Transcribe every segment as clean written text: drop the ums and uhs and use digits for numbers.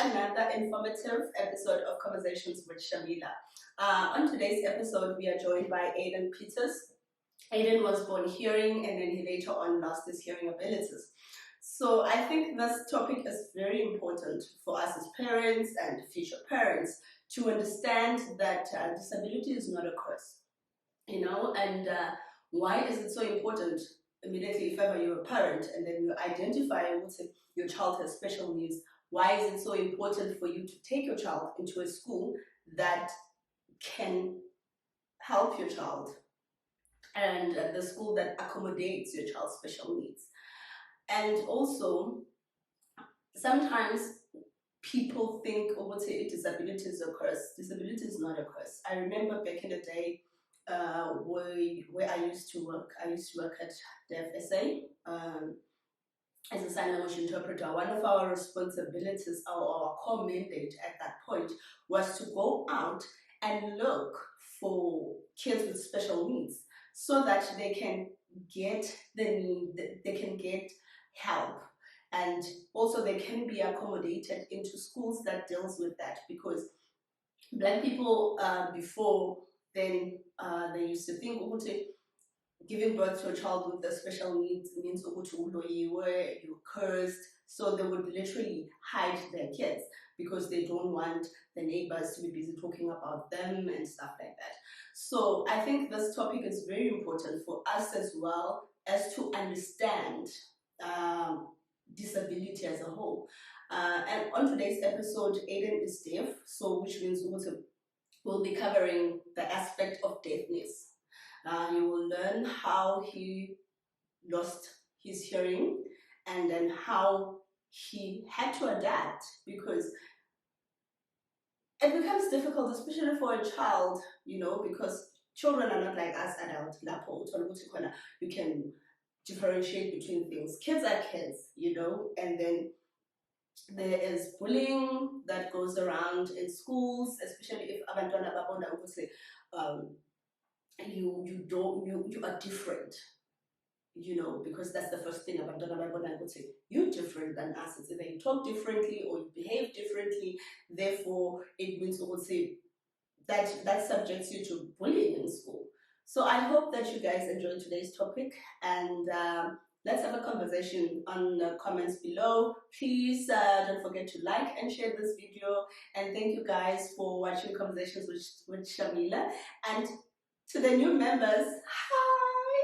another informative episode of Conversations with Shamila. On today's episode, we are joined by Aden Peters. Aden was born hearing and then he later on lost his hearing abilities. So I think this topic is very important for us as parents and future parents to understand that disability is not a curse, and why is it so important? Immediately, if ever you're a parent and then you identify with your child has special needs, why is it so important for you to take your child into a school that can help your child and the school that accommodates your child's special needs? And also, sometimes people think, oh, what's it? Disability is a curse. Disability is not a curse. I remember back in the day where I used to work. I used to work at Deaf SA as a sign language interpreter. One of our responsibilities, our core mandate at that point, was to go out and look for kids with special needs so that they can get they can get help, and also they can be accommodated into schools that deals with that, because Black people before then they used to think giving birth to a child with the special needs means you're cursed. So they would literally hide their kids because they don't want the neighbors to be busy talking about them and stuff like that. So I think this topic is very important for us as well as to understand disability as a whole. And on today's episode, Aden is deaf, so which means we'll be covering the aspect of deafness. You will learn how he lost his hearing and then how he had to adapt, because it becomes difficult, especially for a child, because children are not like us adults. You can differentiate between things. Kids are kids, and then there is bullying that goes around in schools, especially if abantwana babona ukuthi you are different, because that's the first thing abantwana babona ukuthi you're different than us. It's either you talk differently or you behave differently, therefore it means ukuthi that subjects you to bullying in school. So I hope that you guys enjoyed today's topic, and let's have a conversation on the comments below. Please don't forget to like and share this video. And thank you guys for watching Conversations with Shamila. And to the new members, hi!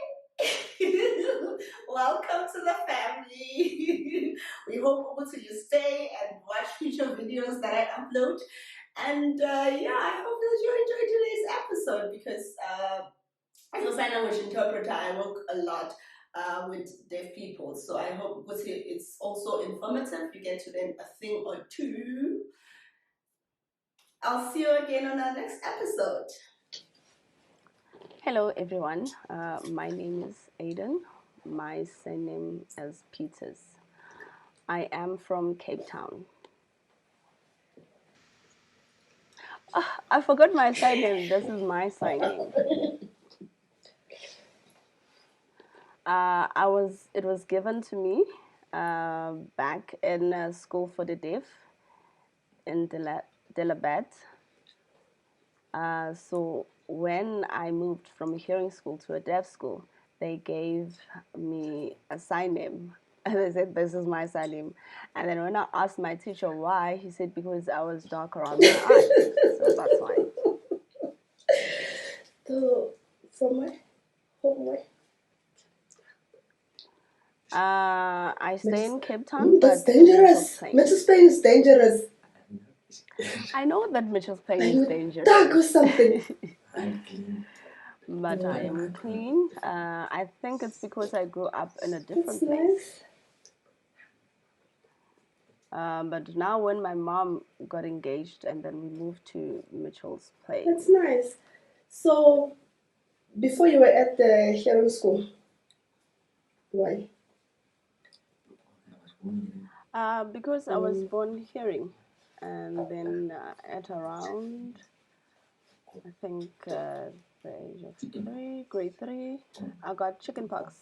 Welcome to the family. We hope you stay and watch future videos that I upload. And I hope that you enjoyed today's episode, because as a sign language interpreter, I work a lot with deaf people. So I hope it's also informative. You get to learn a thing or two. I'll see you again on our next episode. Hello everyone, my name is Aden. My surname is Peters. I am from Cape Town. I forgot my surname. This is my surname. It was given to me back in school for the deaf in Delabad. So when I moved from a hearing school to a deaf school, they gave me a sign name. And they said, this is my sign name. And then when I asked my teacher why, he said, because I was dark around my eyes. So that's why. So, from where? Home where? I stay in Cape Town. That's dangerous. Mitchell's Plain is dangerous. I know that Mitchell's Plain is dangerous. Dark or something. But I am clean. I think it's because I grew up in a different place. But now when my mom got engaged and then we moved to Mitchell's Plain. That's nice. So, before you were at the hearing school, why? Because I was born hearing, and then at around, I think the age of grade 3, I got chickenpox.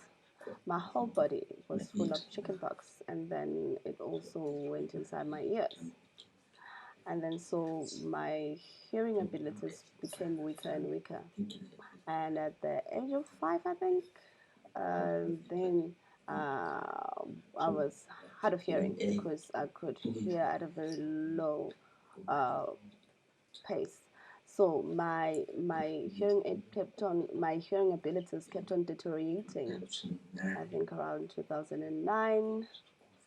My whole body was full of chickenpox, and then it also went inside my ears. And then so my hearing abilities became weaker and weaker. And at the age of 5, I think, then I was hard of hearing because I could hear at a very low uh, pace. So my hearing abilities kept on deteriorating. I think around 2009,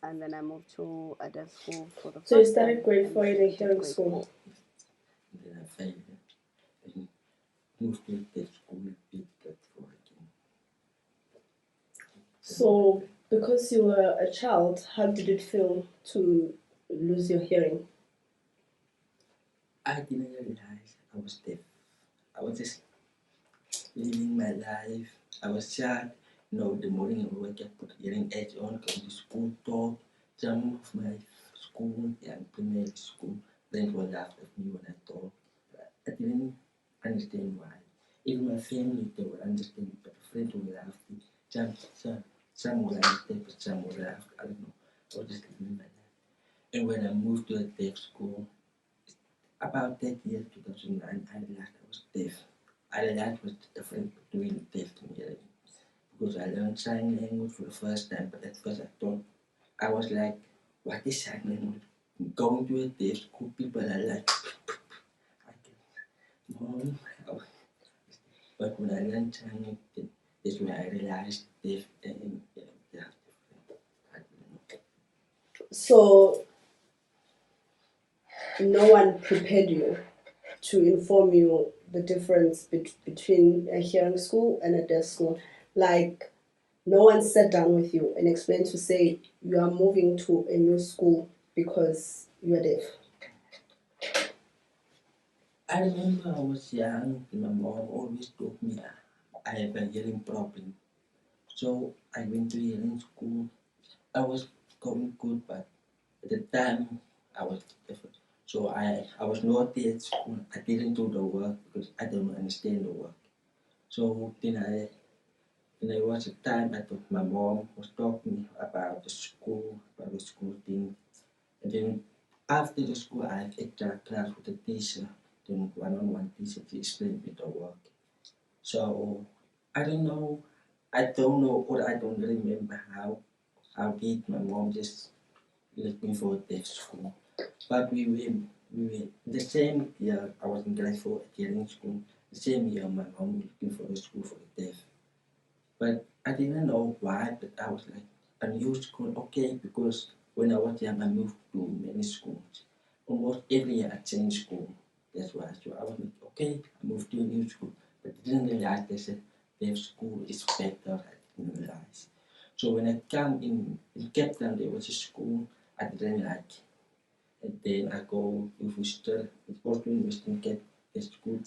and then I moved to a deaf school for the So you first started time grade and 4 in a did hearing grade school. 4. So, because you were a child, how did it feel to lose your hearing? I didn't realize I was deaf. I was just living my life. I was sad. The morning I wake up, put hearing aids on, go to school, talk, some of my school and primary school. Friends were laughed at me when I talk. I didn't understand why. Even my family, they would understand, but friends would laugh at me. Some would understand, but some would laugh. I don't know. I was just living my life. And when I moved to a deaf school, about that year, 2009, I realized I was deaf. I realized what's the difference between deaf and hearing. Because I learned sign language for the first time, but at first I thought, I was like, what is sign language? Going to a deaf school, people are like, I can, mom. But when I learned sign language, that's when I realized deaf and yeah. I don't know. So, no one prepared you to inform you the difference between a hearing school and a deaf school. Like, no one sat down with you and explained to say you are moving to a new school because you are deaf. I remember I was young and my mom always told me I have a hearing problem. So I went to hearing school. I was going good, but at the time I was different. So I was naughty at school. I didn't do the work because I don't understand the work. So then I was a time I thought my mom was talking about the school thing. And then after the school I had extra class with the teacher, then one-on-one teacher to explain me the work. So I don't know or I don't remember how did my mom just let me for deaf school. But we were the same year I was in grade 4 at hearing school. The same year my mom was looking for a school for the deaf. But I didn't know why, but I was like a new school, okay, because when I was young I moved to many schools. Almost every year I changed school. That's why. So I was like, okay, I moved to a new school. But I didn't realize they said their school is better. I didn't realize. So when I come in Cape Town, there was a school I didn't like. And then I go to Worcester, it's also in Western Cape, the school.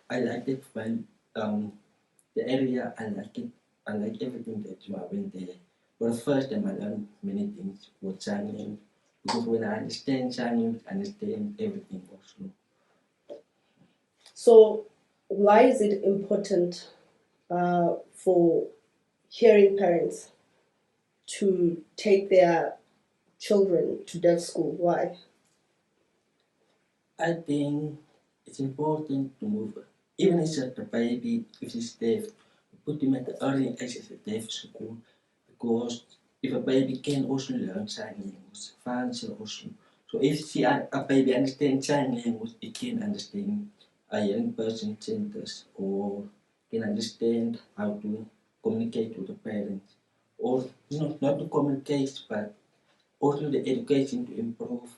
I liked it when the area, I like it. I like everything that I went there. For the first time, I learned many things with signing. Because when I understand signing, I understand everything also. So, why is it important for hearing parents to take their children to deaf school? Why? I think it's important to move, even if it's a baby, if it's deaf, put him at the early age of a deaf school, because if a baby can also learn sign language, fancy also. So if a baby understands sign language, it can understand a young person centers or can understand how to communicate with the parents. Or not to communicate, but also the education to improve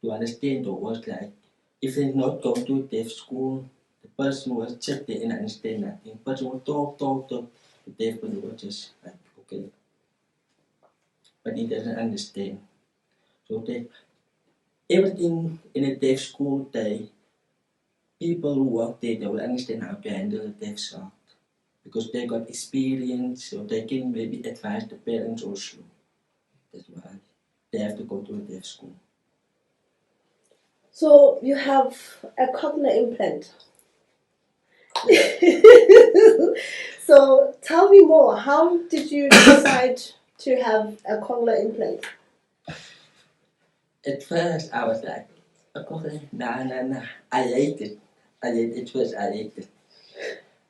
to understand the words like if they're not going to a deaf school, the person will sit there and understand nothing. The person will talk. The deaf person will just like, okay, but he doesn't understand. So they, everything in a deaf school, people who work there, they will understand how to handle a deaf child because they got experience, so they can maybe advise the parents also. That's why they have to go to a deaf school. So, you have a cochlear implant. So, tell me more. How did you decide to have a cochlear implant? At first, I was like, Nah. I hate it. At first I hate it.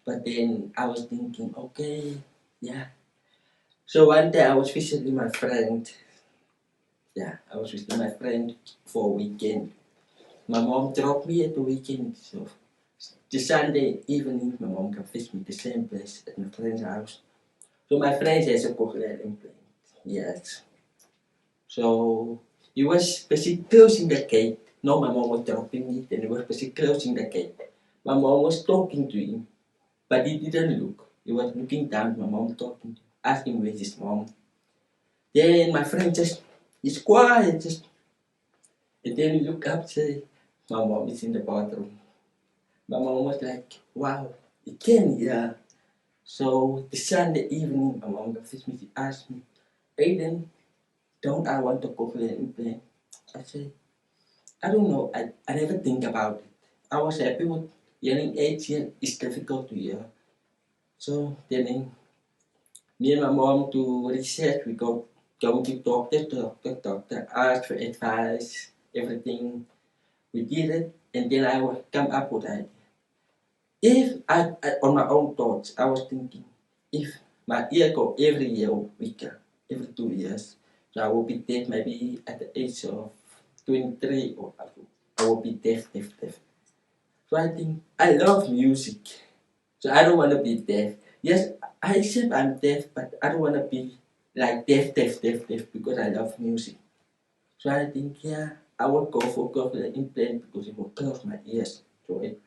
But then I was thinking, okay, yeah. So one day I was visiting my friend. Yeah, I was visiting my friend for a weekend. My mom dropped me at the weekend. So the Sunday evening, my mom can visit me the same place at my friend's house. So my friend has a cochlear implant. Yes. So he was busy closing the gate. No, my mom was dropping me, and he was busy closing the gate. My mom was talking to him, but he didn't look. He was looking down. My mom talking, asking where's his mom. Then my friend just, he's quiet, just, and then he look up, say, my mom is in the bathroom. My mom was like, wow, he can, yeah. So the Sunday evening, my mom visits me, she asked me, Aden, don't I want to cochlear implant? I said, I don't know. I never think about it. I was happy with hearing aids here. It's difficult to hear. So then me and my mom to research. We go going to doctor, ask for advice, everything. We did it, and then I would come up with that. If I on my own thoughts, I was thinking, if my ear go every year weaker, every 2 years, so I will be deaf maybe at the age of 23 or I will be deaf. So I think I love music. So I don't want to be deaf. Yes, I accept I'm deaf, but I don't want to be like deaf because I love music. So I think, yeah, I will go for cochlear implant because it will close my ears. So it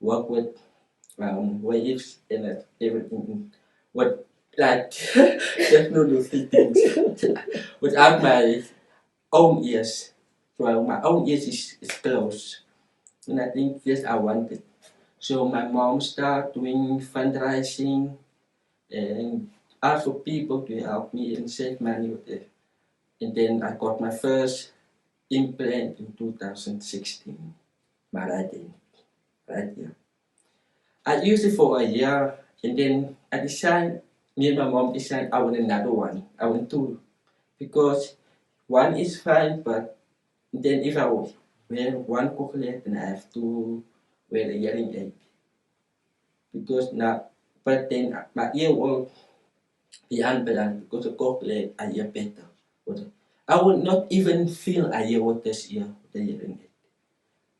work with waves and everything. What like technology things without my own ears. So my own ears is closed. And I think yes, I want it. So my mom started doing fundraising and asked for people to help me and save money with it. And then I got my first implant in 2016. My right here. I used it for a year and then I decided, me and my mom decided I want another one. I want two. Because one is fine, but then if I wear one cochlear, then I have to wear a hearing aid. Because now, but then my ear will be unbalanced because the cochlear I hear better. But I would not even feel I hear what this ear, the hearing aid.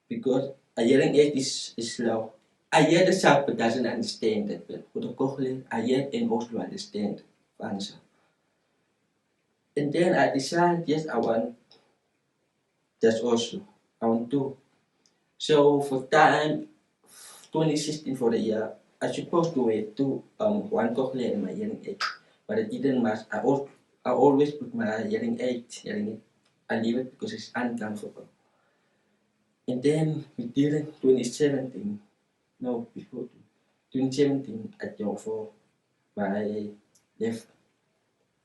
Because a hearing aid is low. I hear the sound but doesn't understand it. But for the cochlear, I hear and also understand the answer. And then I decided, yes, I want that also. I want two. So for time 2016 for the year, I supposed to wear two one cochlear in my hearing aid, but it didn't match. I always put my hearing aid. I leave it because it's uncomfortable. And then we did it 2017. No, before 2017 I go for my left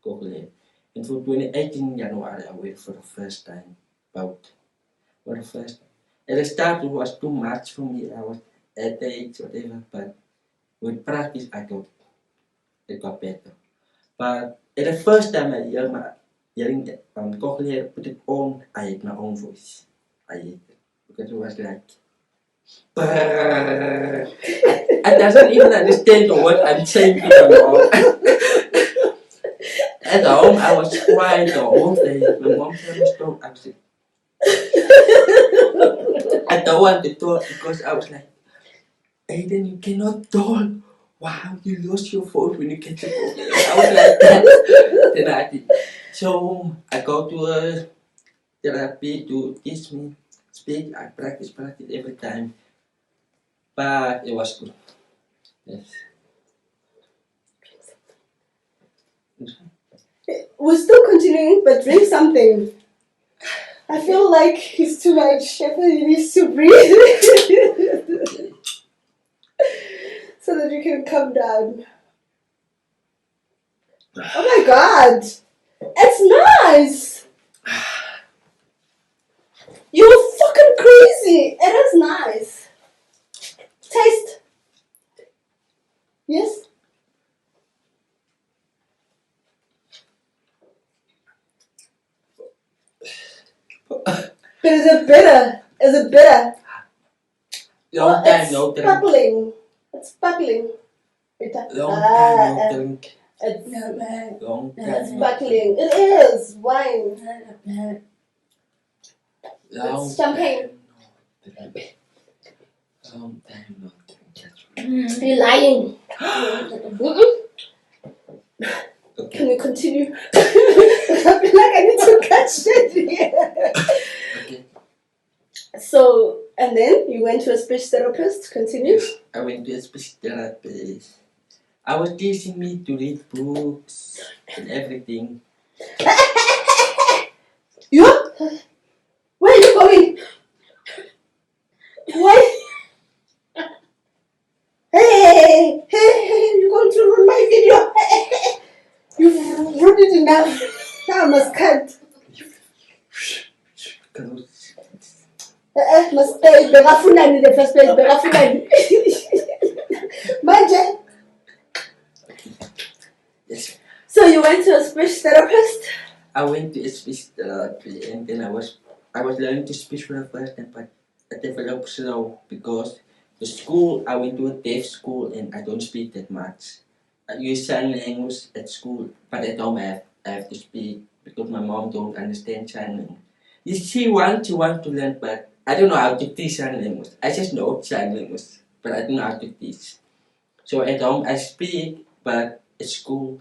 cochlear. And for 2018 January I went for the first time both. For the first time. At the start it was too much for me. I was at age whatever, but with practice it got better. But at the first time I hear my hearing cochlear put it on, I hate my own voice. I hate it because it was like I doesn't even understand what I'm saying to my mom. At home I was quiet the whole day. My mom said I stop. I said I don't want to talk because I was like, Aden, you cannot talk. Wow, you lost your voice when you get the cochlear. I was like that. Then I did. So I go to a therapy to teach me speak. I practice every time. But it was good. Yes. We're still continuing, but drink something. I feel like it's too much. I feel he needs to breathe so that you can come down. Oh my god! It's nice! You're fucking crazy! It is nice. Taste. Yes? But is it bitter? Is it bitter? Long time no It's drink. sparkling. It's sparkling. Bitter. Long time no drink. It's Long time no sparkling. drink. It is wine. Long It's champagne. time no drink. Long time no drink. You're lying. Okay. Can we continue? I feel like I need to catch it. Okay. So, and then you went to a speech therapist. Continue. I went to a speech therapist. I was teaching me to read books and everything. You? Where are you going? Why? Hey, you're going to ruin my video. You've ruined it enough. Now I must cut. Must stay. Berafuna in the first place. Berafuna. Manje. Yes. So you went to a speech therapist? I went to a speech therapy and then I was learning to speak for the first time, but I developed slow because the school I went to a deaf school and I don't speak that much. I use sign language at school, but at home I have to speak because my mom don't understand sign language. She wants to learn, but I don't know how to teach sign language. I just know sign language, but I don't know how to teach. So at home I speak, but at school,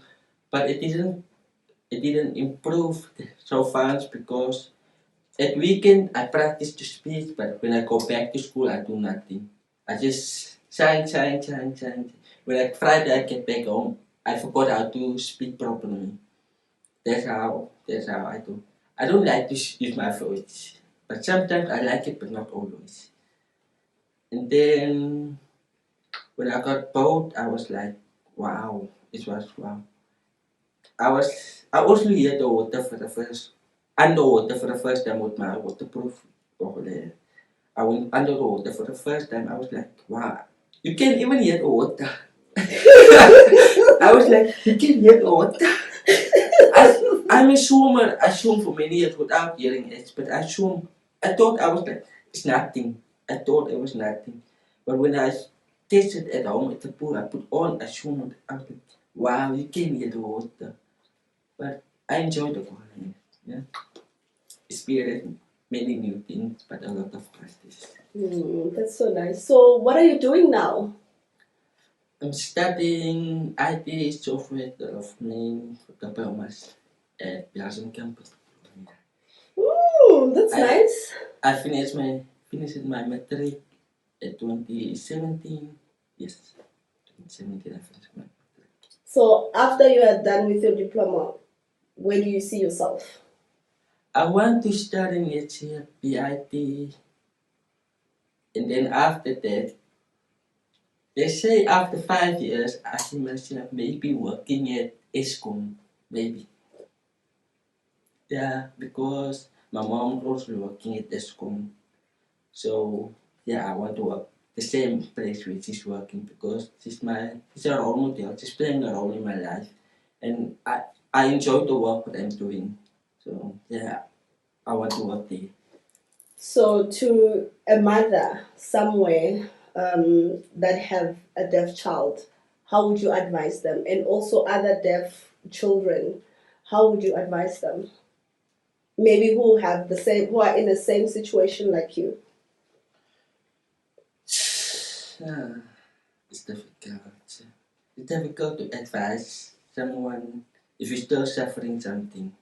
but it didn't improve so fast because at weekend I practice to speak, but when I go back to school I do nothing. I just sign. When I Friday I get back home, I forgot how to speak properly. That's how I do. I don't like to use my voice, but sometimes I like it, but not always. And then when I got bored, I was like, wow, it was wow. I also hear the water for the first underwater for the first time with my waterproof goggle. I went under the water for the first time. I was like, wow, you can't even hear the water. I was like, you can hear the water. I'm a swimmer. I swim for many years without hearing it, but I swim. I thought I was like, it's nothing. I thought it was nothing. But when I tested at home at the pool, I put on, I swim. I was like, wow, you can hear the water. But I enjoyed the quality. Yeah. Experienced many new things, but a lot of practice. That's so nice. So what are you doing now? I'm studying IT software development for diplomas at Blossom Campus. That's nice. I finished my matric at 2017. Yes, 2017 I finished my matric. So after you are done with your diploma, where do you see yourself? I want to study next year PIT, and then after that, they say after 5 years, I see myself maybe working at ESCOM, maybe. Yeah, because my mom was working at ESCOM. So, yeah, I want to work the same place where she's working because she's a role model. She's playing a role in my life. And I enjoy the work that I'm doing. So, yeah, I want to work there. So to a mother somewhere that have a deaf child, how would you advise them? And also other deaf children, how would you advise them? Maybe who are in the same situation like you. It's difficult. It's difficult to advise someone if you're still suffering something.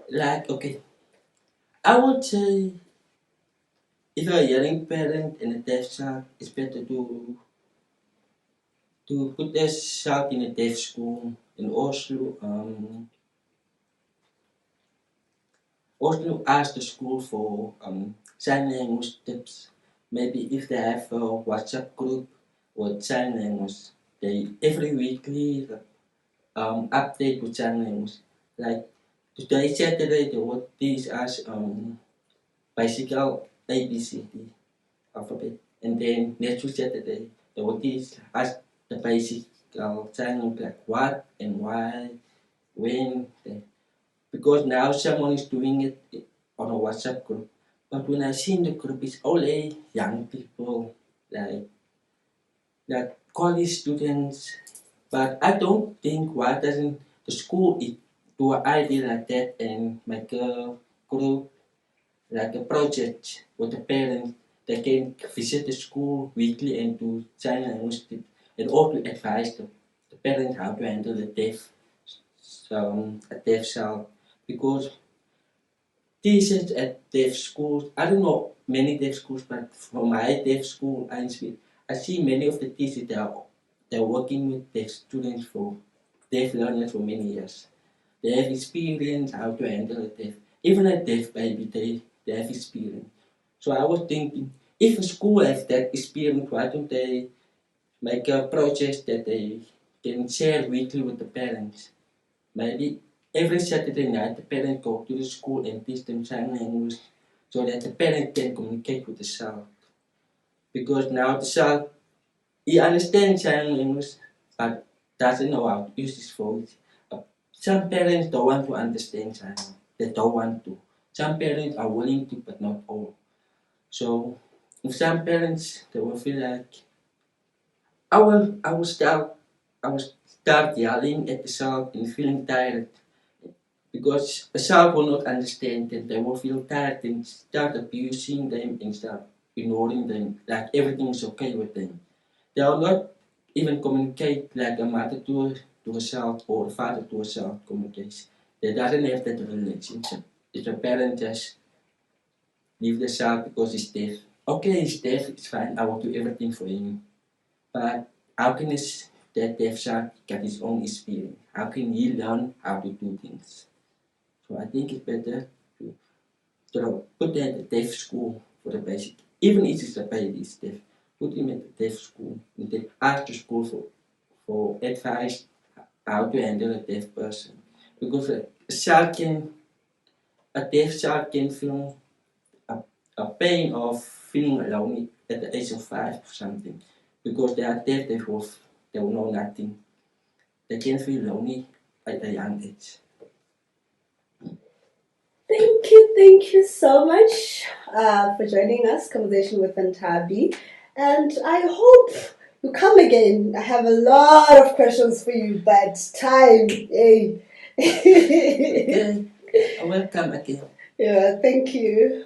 Like, okay, I would say if you're a young parent and a deaf child, it's better to put their child in a deaf school and also ask the school for sign language tips. Maybe if they have a WhatsApp group with sign language, they every weekly update with sign language. Like today Saturday they would teach us bicycle ABCD alphabet, and then next week Saturday they would teach us the basic sign language like what and why, when. Because now someone is doing it on a WhatsApp group, But when I see in the group, it's only young people, like college students. But I don't think why doesn't the school do an idea like that and make a group, like a project with the parents. They can visit the school weekly and do sign language and also advise the parents how to handle the deaf, a deaf child. Because teachers at deaf schools, I don't know many deaf schools, but from my deaf school, I see many of the teachers they're working with deaf students for deaf learners for many years. They have experience how to handle a deaf, even a deaf baby. They have experience. So I was thinking, if a school has that experience, why don't they make a project that they can share weekly with the parents? Maybe every Saturday night the parent go to the school and teach them sign language so that the parent can communicate with the child. Because now the child he understands sign language but doesn't know how to use his voice. Some parents don't want to understand sign language. They don't want to. Some parents are willing to but not all. So if some parents they will feel like I will start yelling at the child and feeling tired because a child will not understand them. They will feel tired and start abusing them and start ignoring them like everything is okay with them. They will not even communicate like a mother to a child or a father to a child communication. They doesn't have that relationship. If a parent just leave the child because he's deaf, okay, he's deaf, it's fine, I will do everything for him. But how can that deaf child get his own experience? How can he learn how to do things? So I think it's better to put them at a deaf school for the basic. Even if it's a baby is deaf, put him at a deaf school, and then after school for advice how to handle a deaf person. Because a deaf child can feel a, a pain of feeling alone at the age of 5 or something. Because they are deaf, they will know nothing. They can feel lonely at a young age. Thank you so much for joining us, Conversation with Antabi. And I hope you come again. I have a lot of questions for you, but time, hey. Okay, welcome again. Yeah, thank you.